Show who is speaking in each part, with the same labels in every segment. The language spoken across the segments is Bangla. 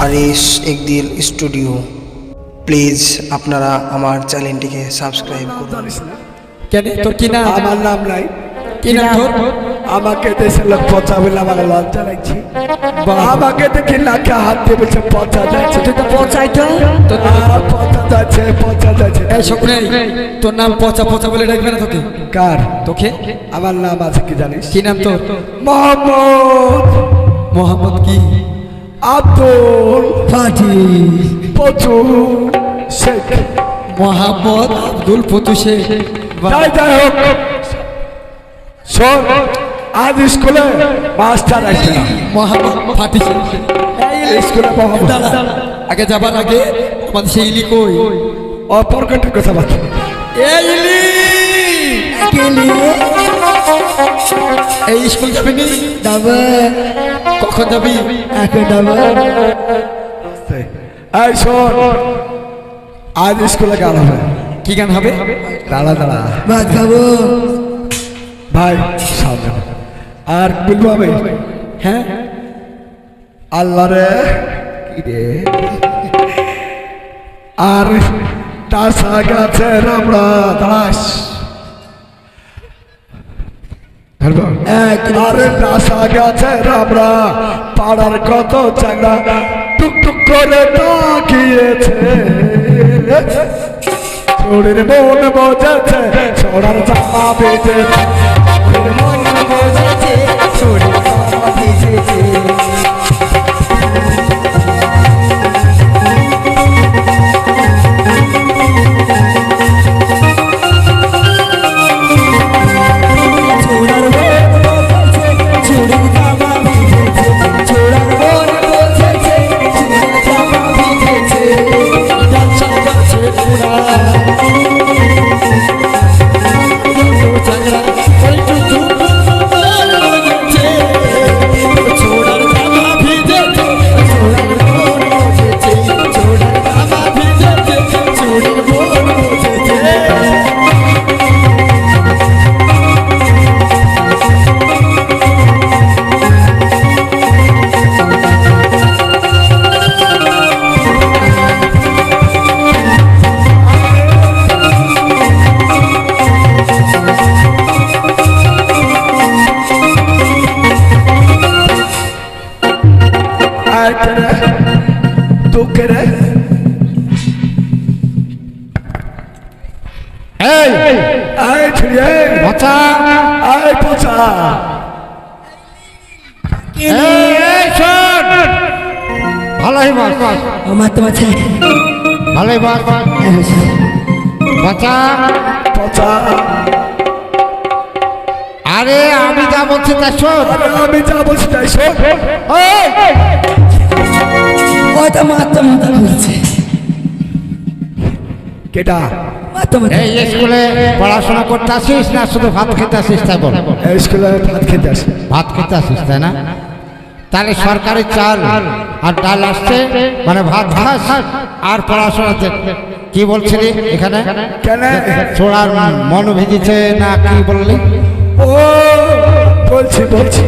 Speaker 1: আরিশ একদিল স্টুডিও। প্লিজ আপনারা আমার চ্যানেলটিকে সাবস্ক্রাইব করুন।
Speaker 2: কেন তোর কি নাম?
Speaker 3: আমার নাম নাই।
Speaker 2: কি নাম তোর?
Speaker 3: আমাকে দেশের লোক পচা বলে আমার লজ্জা লাগছে। আমাকে দেখে নাকে হাত দিয়ে বলছে পচা যাচ্ছে।
Speaker 2: তুই তো পচাই তো
Speaker 3: পচা যাচ্ছে, পচা যাচ্ছে।
Speaker 2: এই স্বপ্নে তোর নাম পচা পচা বলে ডাকবে না তোকে?
Speaker 3: কার?
Speaker 2: তোকে।
Speaker 3: আমার নাম আছে কি জানিস?
Speaker 2: কি নাম তোর?
Speaker 3: মোহাম্মদ।
Speaker 2: মোহাম্মদ কি?
Speaker 3: আব্দুল
Speaker 2: ফাটি
Speaker 3: পচু শেখ।
Speaker 2: মোহাম্মদ আব্দুল ফতু শেখ।
Speaker 3: যাই যাই হোক, শোন, আজ স্কুলে মাস্টার আসবে না।
Speaker 2: মোহাম্মদ ফাটি শেখ
Speaker 3: স্কুলে মোহাম্মদ
Speaker 2: আগে যাবার আগে আমাদের সেই ইলি কই?
Speaker 3: অপরকটের কথা বাদ।
Speaker 2: এই ইলি এই স্কুল যাবি নি?
Speaker 3: যাবে।
Speaker 2: কখন যাবি?
Speaker 3: এখন যাবে। এই শোন, আজ স্কুলে গান হবে।
Speaker 2: কি গান হবে?
Speaker 3: দাঁড়া দাঁড়া,
Speaker 2: ভাত খাবো
Speaker 3: ভাই সামনে। আর বলবো আমি,
Speaker 2: হ্যাঁ
Speaker 3: আল্লাহ রে কি রে, আর টাসা গাছের আমরা দাঁড়াস। আরে টাসা গাছের আমরা পাড়ার কত চাঙ্গা টুকটুক করে তাকিয়েছে। চোরের মন বোঝাচ্ছে, চোরার জামা বেঁধেছে। চোরের মন বোঝাচ্ছে, চোরের জামা বেঁধেছে।
Speaker 4: ভালোই বাস
Speaker 2: আমার তো আছে
Speaker 4: ভালোই বাস বাচ্চা
Speaker 3: পচা।
Speaker 4: আরে আমি যা বলছি তা শোন।
Speaker 3: আমি যা বলছি তাই শোন।
Speaker 2: ওটা মাথা মাথা ঘুরছে।
Speaker 3: কেটা?
Speaker 4: এই স্কুলে পড়াশোনা করতে আসিস না শুধু ভাত খেতে আসিস? তাই বল।
Speaker 3: স্কুলে ভাত খেতে আসে।
Speaker 4: ভাত খেতে আসিস তাই না? তাহলে সরকারি চাল আর ডাল আসছে, মানে ভাত খাস আর পড়াশোনাতে কি বলছিলি এখানে?
Speaker 3: কেন?
Speaker 4: ছোড়ার মন ভেজেছে না কি বললি?
Speaker 3: ও বলছি বলছি,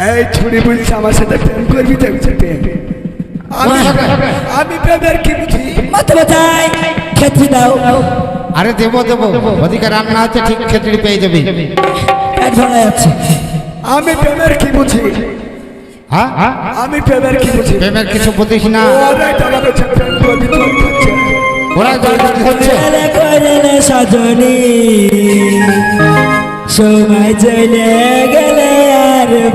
Speaker 3: এই ছুরি বলছি আমার সাথে প্রেম করবি তো? প্রেম আমি প্রেমের কি বুঝি?
Speaker 2: মাথা মাথায় খেতে দাও।
Speaker 4: আরে দেবো দেবো, ওদিকে রান্না আছে, ঠিক খিচুড়ি পেয়ে যাবি।
Speaker 2: পেট ভরা যাচ্ছে।
Speaker 3: আমি প্রেমের কি বুঝি?
Speaker 4: হ্যাঁ
Speaker 3: আমি প্রেমের কি বুঝি?
Speaker 4: প্রেমের কিছু বুঝিস না।
Speaker 3: ওরাই তো আমাকে প্রেম করবি তো করছে।
Speaker 4: ওরা জলদি হচ্ছে
Speaker 2: সাজনি সময় চলে গেলে আর
Speaker 4: এই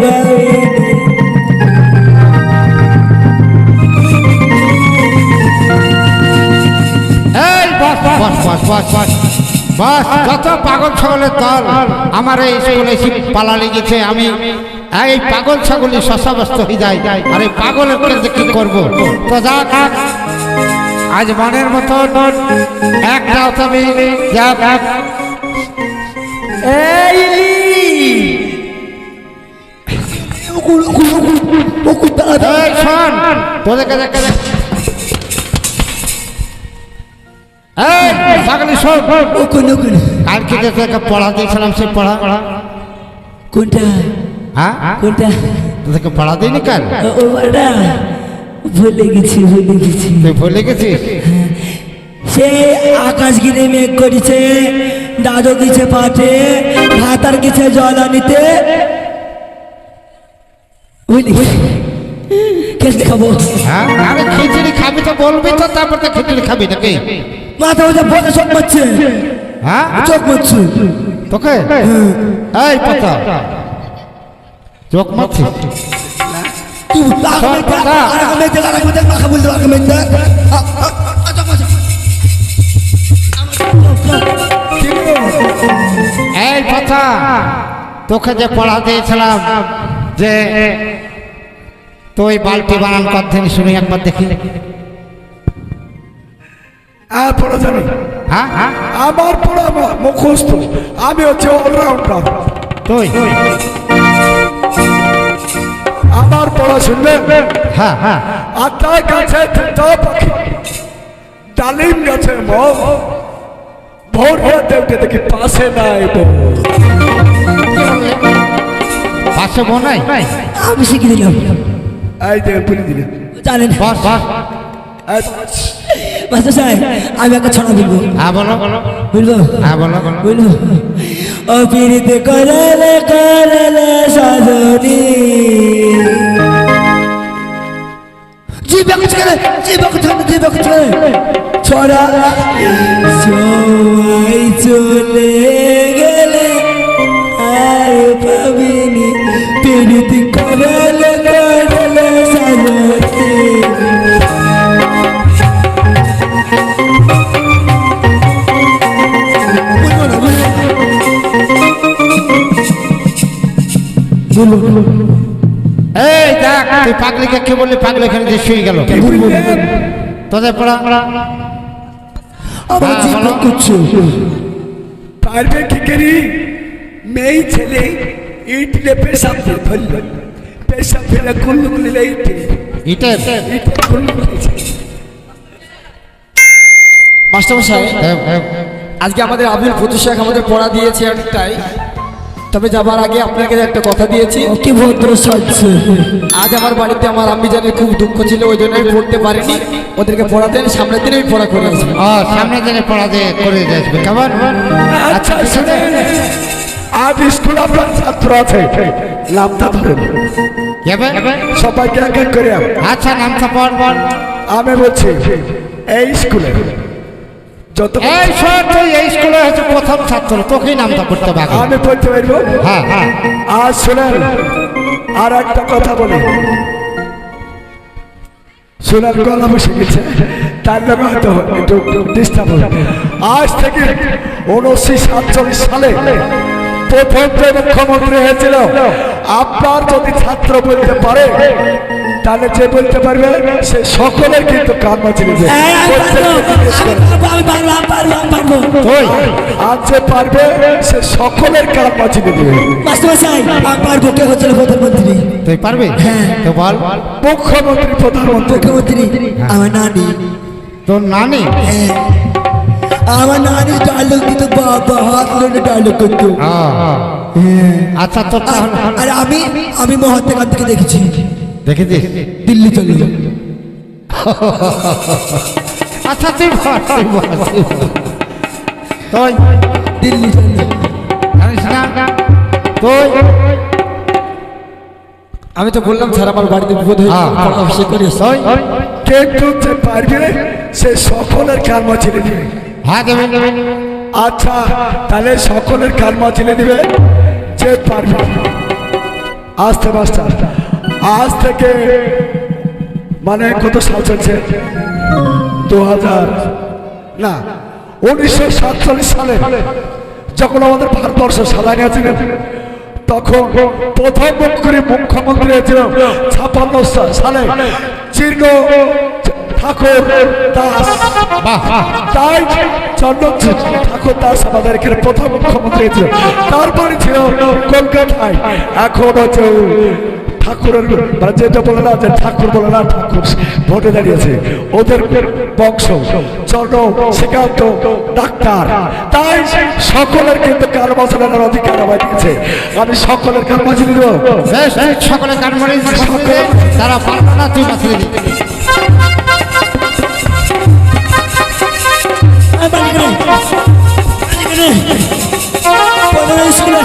Speaker 4: বস বস বস বস বস বস, যত পাগল ছাগলের দল আমার এই স্কুলে এসে পালালে গেছে। আমি এই পাগল ছাগলি শশাবস্ত হয়ে যায়, আর এই পাগলের কেন্দ্রে কি করবো? তো যাক, আজ মনের মতন একটা তবে যাক। এই শোন, তোদেরকে দেখে এই পাগলি শোন, কালকে যে পড়া দিয়েছিলাম সেই পড়া
Speaker 2: কোনটা?
Speaker 4: হ্যাঁ
Speaker 2: কোনটা?
Speaker 4: তোদেরকে পড়া দিইনি কাল?
Speaker 2: ওটা ভুলে গেছি
Speaker 4: তুই ভুলে গেছিস?
Speaker 2: সে আকাশ গিরে মেঘ করেছে, দাদু গেছে পাঠে, ভাতার গেছে জল আনিতে। বুঝলি খেতে খাবো।
Speaker 4: হ্যাঁ, আরে খিচুড়ি খাবি তো বলবি তো, তারপর তো খিচুড়ি খাবি নাকি?
Speaker 2: মাথা মাথা বসে চোখ মারছে,
Speaker 4: হ্যাঁ
Speaker 2: চোখ মারছে।
Speaker 4: তোকে এই পাতা চোখ মারছিস?
Speaker 2: তুই মাখা বলতে
Speaker 4: এই কথা তোকে যে পড়া দিয়েছিলাম যে তুই বালতি বানান করতেন, শুনি একবার দেখি।
Speaker 3: আর পড়া জানি?
Speaker 4: হ্যাঁ হ্যাঁ,
Speaker 3: আমার পড়া মুখস্থ, আমি হচ্ছে অলরাউন্ডার।
Speaker 4: তুই
Speaker 3: আমার পড়া শুনবেন?
Speaker 4: হ্যাঁ হ্যাঁ,
Speaker 3: আত্মায় গাছে পাখি, ডালিম গাছে ভোর হতে উঠে দেখি পাশে নাই বউ।
Speaker 4: পাশে বোন নাই?
Speaker 2: আমি শিখে দিলাম।
Speaker 3: এই যে বলে দিলেন,
Speaker 2: জানেন
Speaker 4: বস বস।
Speaker 2: মাস্টার সাহেব, আমি একটা ছড়া বলবো।
Speaker 4: হ্যাঁ বলো বলো,
Speaker 2: বলবো
Speaker 4: হ্যাঁ বলো বলো।
Speaker 2: বলবো ও পিরিতে করলে করলে সাজনি ছড়া সবাই চলে গেলে আর পাবিনি, পিরিতে করলে করলে সাজনি।
Speaker 4: এই দেখ, তুই পাগলিকে কি বললি? পাগলি এখানে যে শুয়ে গেল। তোদের পড়া
Speaker 2: আমার জীবন করছো
Speaker 3: পারবে কি করি? মেয়ে ছেলে ইট লে পেশাব দিয়ে ধরল, পেশাব ফেলে কুল্লু কুলিলে ইটে
Speaker 4: ইটের
Speaker 3: কুল্লু কুলিছে।
Speaker 5: মাস্টারমশাই, আজকে আমাদের আবির প্রতিষ্ঠাক আমাদের পড়া দিয়েছে একটাই, তবে যাবার আগে আপনাকে একটা কথা দিয়েছি।
Speaker 2: কি ভদ্র সাজছে।
Speaker 5: আজ আমার বাড়িতে আমার আম্মি জানের খুব দুঃখ ছিল, ওই জন্য আমি পড়তে পারিনি। ওদেরকে পড়াতেন, সামনের দিনে আমি পড়া করে আসবো।
Speaker 4: ও সামনে দিনে পড়া দিয়ে করে আসবে, কেমন?
Speaker 3: আচ্ছা শুনে, আজ স্কুল আপনার ছাত্র আছে, নামটা ধরেন সবাইকে এক এক করে।
Speaker 4: আচ্ছা নামটা পড়।
Speaker 3: আমি বলছি এই স্কুলে যত
Speaker 4: এই শোন, তুই এই স্কুলে হচ্ছে প্রথম ছাত্র, তোকেই নামটা পড়তে হবে।
Speaker 3: আমি বলতে পারবো।
Speaker 4: হ্যাঁ হ্যাঁ,
Speaker 3: আজ শুনেন, আর একটা কথা বলি, শোনার গলা বসে গেছে, তার লোক হয়তো একটু ডিস্টার্ব হবে। আজ থেকে 1947 সালে প্রথম যে মুখ্যমন্ত্রী হয়েছিল, আপনার যদি ছাত্র বলতে পারে তাহলে যে বলতে পারবে সে সকলের কিন্তু কান বাঁচিয়ে দেবে।
Speaker 4: তুই
Speaker 3: আজ যে পারবে সে সকলের কান বাঁচিয়ে দেবে।
Speaker 2: মাস্টারমশাই, আমার বুকে হচ্ছিল প্রধানমন্ত্রী।
Speaker 4: তুই পারবি?
Speaker 2: হ্যাঁ।
Speaker 4: তো বল।
Speaker 3: মুখ্যমন্ত্রী, প্রধানমন্ত্রী।
Speaker 2: মুখ্যমন্ত্রী আমার নানি।
Speaker 4: তোর নানি?
Speaker 2: হ্যাঁ, আমার নানি ডায়লগ দিত, বাবা হাত ধরে ডায়লগ করতো।
Speaker 4: আচ্ছা তোর তাহলে
Speaker 2: আর আমি মহাত্মা গান্ধীকে দেখেছি,
Speaker 4: দেখেছিস?
Speaker 2: দিল্লি চলে।
Speaker 4: আচ্ছা তুই বল, তুই বল, তুই বল। তুই
Speaker 2: দিল্লি চলে।
Speaker 4: জানিস না তুই?
Speaker 5: আমি তো বললাম স্যার, আমার বাড়িতে বিপদ হয়ে
Speaker 4: হ্যাঁ, হ্যাঁ।
Speaker 5: পড়া শেষ করে এসো।
Speaker 4: তুই
Speaker 3: কিন্তু যে পারবে সে সকলের কান বাঁচিয়ে দেবে।
Speaker 4: হ্যাঁ দেবে দেবে।
Speaker 3: আচ্ছা তাহলে সকলের কান বাঁচিয়ে দিবে যে পারবে। আস্তে মাস্টার, আজ থেকে মানে কত সাল চলছে? 2000 না 1947 সালে যখন আমাদের ভারতবর্ষ স্বাধীন হয়েছিল, তখন প্রথম মুখ্যমন্ত্রী হয়েছিল 56 সালে জীর্ণ ঠাকুর দাস। তাই চন্দ্রজিৎ ঠাকুর দাস আমাদের এখানে প্রথম মুখ্যমন্ত্রী হয়েছিল। তারপরে ছিল কলকাতায়, এখন হচ্ছে ঠাকুরের মানে যেটা বলে না যে ঠাকুর বলে না, ঠাকুর ভোটে দাঁড়িয়েছে, ওদের বংশ চন্দ্র শ্রীকান্ত ডাক্তার। তাই সকলের কিন্তু কান বাঁচানোর অধিকার আমায় দিয়েছে। আমি সকলের কান বাঁচিয়ে দেবো।
Speaker 4: সকলের কান মারি, তারা পারবে না, তুই বাঁচিয়ে দিবি।
Speaker 2: স্কুলে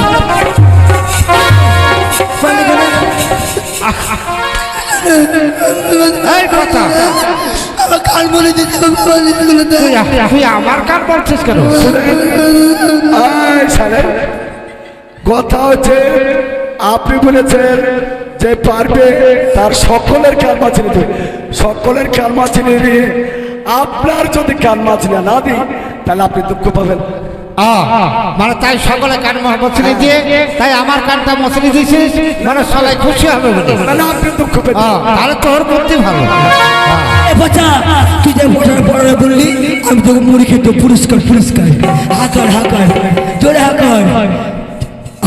Speaker 4: এই কথা
Speaker 2: আমার কান বলে দিতে
Speaker 4: তুই আমার কান বলছিস কেন?
Speaker 3: এই শালা, কথা হচ্ছে আপনি বলেছেন যে পারবে তার সকলের কান মাছিয়ে দিতে, সকলের কান মাছিয়ে নিয়ে আপনার যদি কান মাছিয়ে না দিই তাহলে আপনি দুঃখ পাবেন।
Speaker 4: মানে তাই সকলে কান মছলি দিয়ে তাই আমার কানটা মছলি দিয়েছিস, মানে সবাই খুশি হবে বলে।
Speaker 3: মানে আপনি দুঃখ পেতেন।
Speaker 4: তাহলে তোর বুদ্ধি ভালো।
Speaker 2: বাচ্চা তুই যে পড়া বললি আমি তোকে মুড়ি খেতে পুরস্কার পুরস্কার হাকর হাকর জোরে হাকর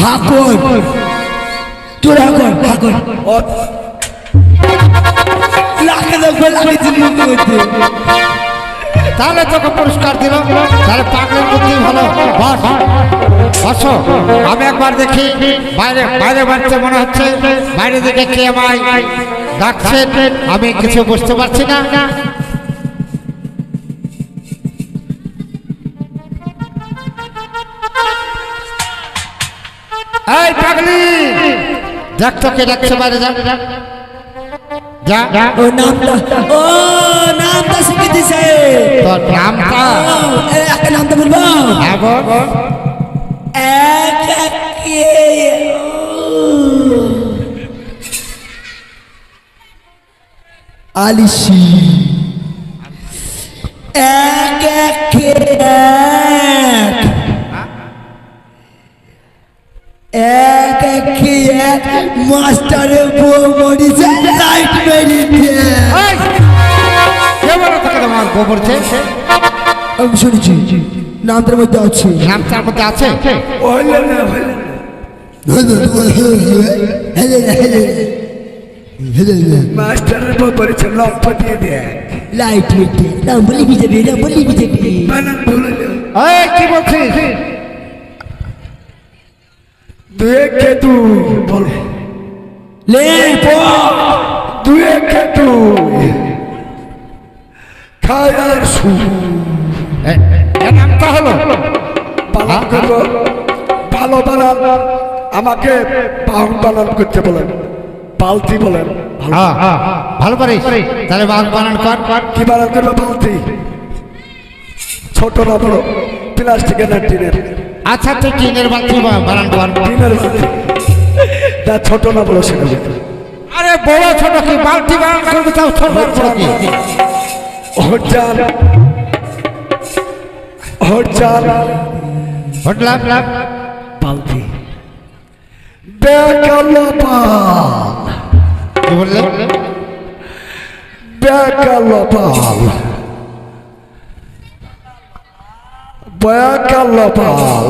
Speaker 2: হাকর জোরে হাকর হাকর লাগে দেখবে লাগে জিনিস করতে।
Speaker 4: তাহলে তোকে পুরস্কার দিল, তাহলে পাগলের বুদ্ধি ভালো। বস বসো, আমি একবার দেখি বাইরে বাইরে বাড়তে মনে হচ্ছে, বাইরে দিকে কে আমায় ডাকছে, আমি কিছু বুঝতে পারছি না। এই পাগলি দেখ তো কে ডাকছে, বাইরে যা যা।
Speaker 2: ও নামটা শিখে দিছে।
Speaker 4: তোর নামটা
Speaker 2: একটা নামটা বলবো
Speaker 4: হ্যাঁ বল।
Speaker 2: আলিশি এক মাস্টারের বউ মরিছে লাইট মেরিতে।
Speaker 4: তোমার গোবরছে
Speaker 2: আমি শুনেছি নামটার মধ্যে আছে।
Speaker 4: নামটার মধ্যে আছে?
Speaker 3: মাস্টারের বউ বলেছে লম্বা দিয়ে দেখ,
Speaker 2: লাইট মেরিতে নাম বলি বিজেপি, নাম বলি বিজেপি।
Speaker 3: বানান ভুলে যাও।
Speaker 4: এই কি বলছিস?
Speaker 3: দুয়ে কে দুই বল,
Speaker 2: লে
Speaker 3: দুয়ে কে দুই খায়ার সু
Speaker 4: এর নামটা হলো
Speaker 3: বানান করবো, ভালো বানান। আমাকে বাহন বানান করতে বলেন, বালতি বলেন।
Speaker 4: ভালো পারিস, তাহলে বাঘ বানান কর।
Speaker 3: কি বানান করবো? বালতি, ছোট না বড়, প্লাস্টিকের না টিনের?
Speaker 4: আচ্ছা তুই টিনের বালতি বানান কর।
Speaker 3: টিনের বালতি, তা ছোট না বড় সেটা বলতে।
Speaker 4: আরে বড় ছোট কি বালতি বানান করবি, তাও ছোট বড় কি?
Speaker 3: হরজান হরজান
Speaker 4: হটলাম
Speaker 3: বালতি, বেকালপাল
Speaker 4: কি বললে?
Speaker 3: বেকালপাল বেকালপাল।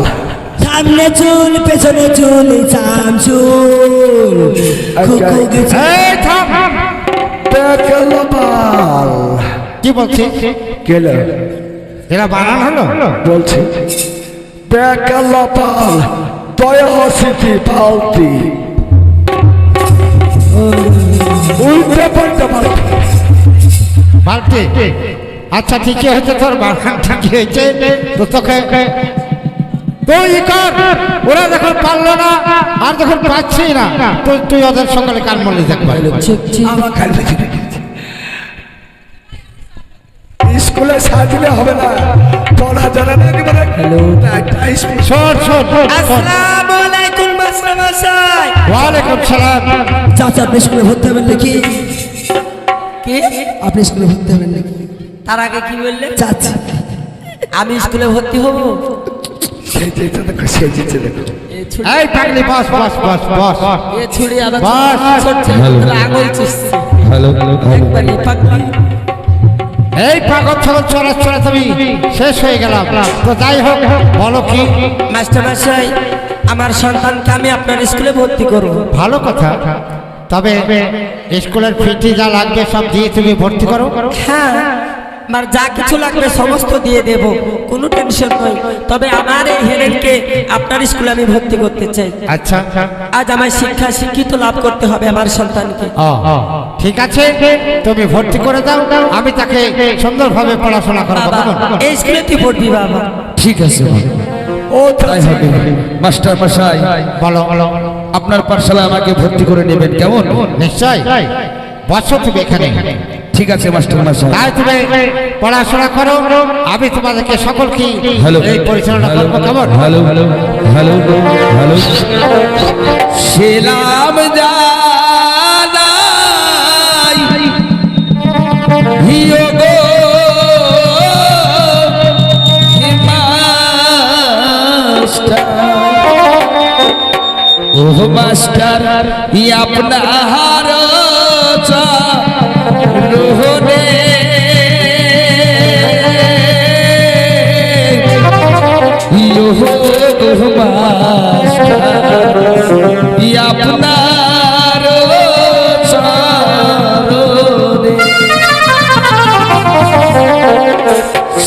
Speaker 2: সামনে চুল পেছনে চুল চামচুল খুকু গেছে।
Speaker 4: এই থাম।
Speaker 3: বেকালপাল
Speaker 4: কি বলছিস?
Speaker 3: গেল
Speaker 4: এরা বানান হলো?
Speaker 3: বলছি বেকালপাল দয়া হসিতি বালতি, উল্টে পাল্টে বালতি।
Speaker 4: বালতি আচ্ছা ঠিকই হয়েছে, তোর বানান ঠিকই হয়েছে। তো তোকে তুই কর, ওরা যখন পারলো না আর যখন পাচ্ছি না তুই ওদের সকালে কান মল্লি দেখবার।
Speaker 3: আমার খালি স্কুলে সাজিলে হবে না, পড়া জানা না একেবারে।
Speaker 4: শোন শোন,
Speaker 2: আসসালামু আলাইকুম মাস্টার মশাই।
Speaker 4: ওয়ালাইকুম সালাম।
Speaker 2: চাচা আপনি স্কুলে ভর্তি হবেন নাকি? কি আপনি স্কুলে ভর্তি হবেন নাকি?
Speaker 5: তার আগে কি বললে?
Speaker 2: চাচা
Speaker 5: আমি স্কুলে ভর্তি হব?
Speaker 3: সেজেছে দেখো, সেজেছে দেখো।
Speaker 4: এই পাগলি বস বস বস বস।
Speaker 5: এ ছুরি আবার
Speaker 4: বাস।
Speaker 5: ছুটছে, আঙুল চুষছে। একবারই পাগলি।
Speaker 4: এই পাগল ছাগল চড়া চড়া তুমি শেষ হয়ে গেলাম। তো যাই হোক, বলো কি?
Speaker 5: মাস্টার মশাই, আমার সন্তানকে আমি আপনার স্কুলে ভর্তি করব।
Speaker 4: ভালো কথা, তবে স্কুলের ফিটি যা লাগবে সব দিয়ে তুমি ভর্তি করো।
Speaker 5: হ্যাঁ, আমার যা কিছু লাগবে সমস্ত দিয়ে দেব, কোনো টেনশন নয়। তবে আমার এই হেরেনকে আপনার স্কুলে আমি ভর্তি করতে চাই।
Speaker 4: আচ্ছা
Speaker 5: আজ আমার শিক্ষিত লাভ করতে হবে আমার সন্তানকে।
Speaker 4: ঠিক আছে, তুমি ভর্তি করে দাও, আমি তাকে সুন্দরভাবে পড়াশোনা করাবো।
Speaker 5: বাবা, এই স্কুলে তুই পড়বি বাবা।
Speaker 2: ঠিক আছে।
Speaker 3: ও ও
Speaker 2: তাই হবে মাস্টার মশাই
Speaker 4: বলো বলো
Speaker 2: আপনার পাঠশালায় আমাকে ভর্তি করে নেবেন কেমন?
Speaker 4: নিশ্চয় বসো তুমি এখানে।
Speaker 2: ঠিক আছে মাস্টার মশাই।
Speaker 4: তাই তুমি পড়াশোনা করো, আমি তোমাদেরকে সকলকে
Speaker 2: হ্যালো
Speaker 4: এই পরিচালনা করবো। কেমন?
Speaker 2: হ্যালো হ্যালো হ্যালো হ্যালো সেলাম জানাই হিও গো মাস্টার, ও মাস্টার আপনার রোহনে ইয়ো মাস্টার আপনার চরণে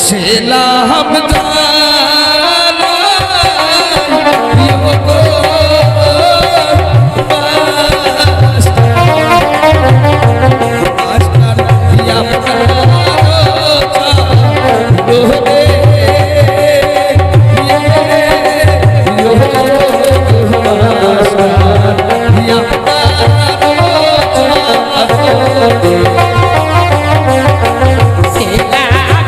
Speaker 2: সেলাম জানাই ইয়ো গো
Speaker 5: সেলাম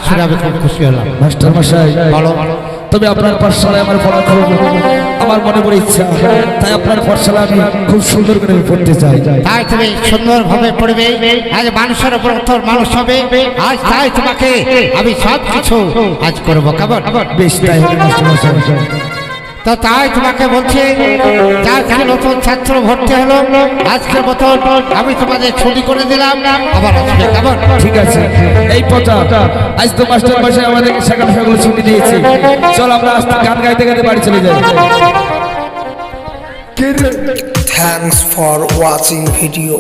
Speaker 4: শুনে আমি খুব খুশি হলাম।
Speaker 3: মাস্টার মশাই,
Speaker 4: বলো।
Speaker 3: তবে আপনার পাঠশালায় আমার পড়া খুব আমার মনে পড়ে ইচ্ছা, তাই আপনার পাঠশালায় আমি খুব সুন্দর করে আমি পড়তে চাই।
Speaker 4: তাই তুমি সুন্দরভাবে পড়বে, আজ মানুষের উপর তোর মানুষ হবে, আজ তাই তোমাকে আমি সব কিছু আজ করবো, কেমন?
Speaker 3: বেশ, তাই হবে মাস্টার মশাই।
Speaker 4: তো তাই তোমাকে বলছি, যার যে নতুন ছাত্র ভর্তি হলো, আজকের মতন আমি তোমাদের ছুটি করে দিলাম, আবার আসবে, কেমন?
Speaker 3: ঠিক আছে, এই কথা আজ তো মাস্টার মশাই আমাদের সকাল সকাল ছুটি দিয়েছে, চল আমরা আজ গান গাইতে গাইতে বাড়ি চলে যাই।
Speaker 1: Thanks for watching video.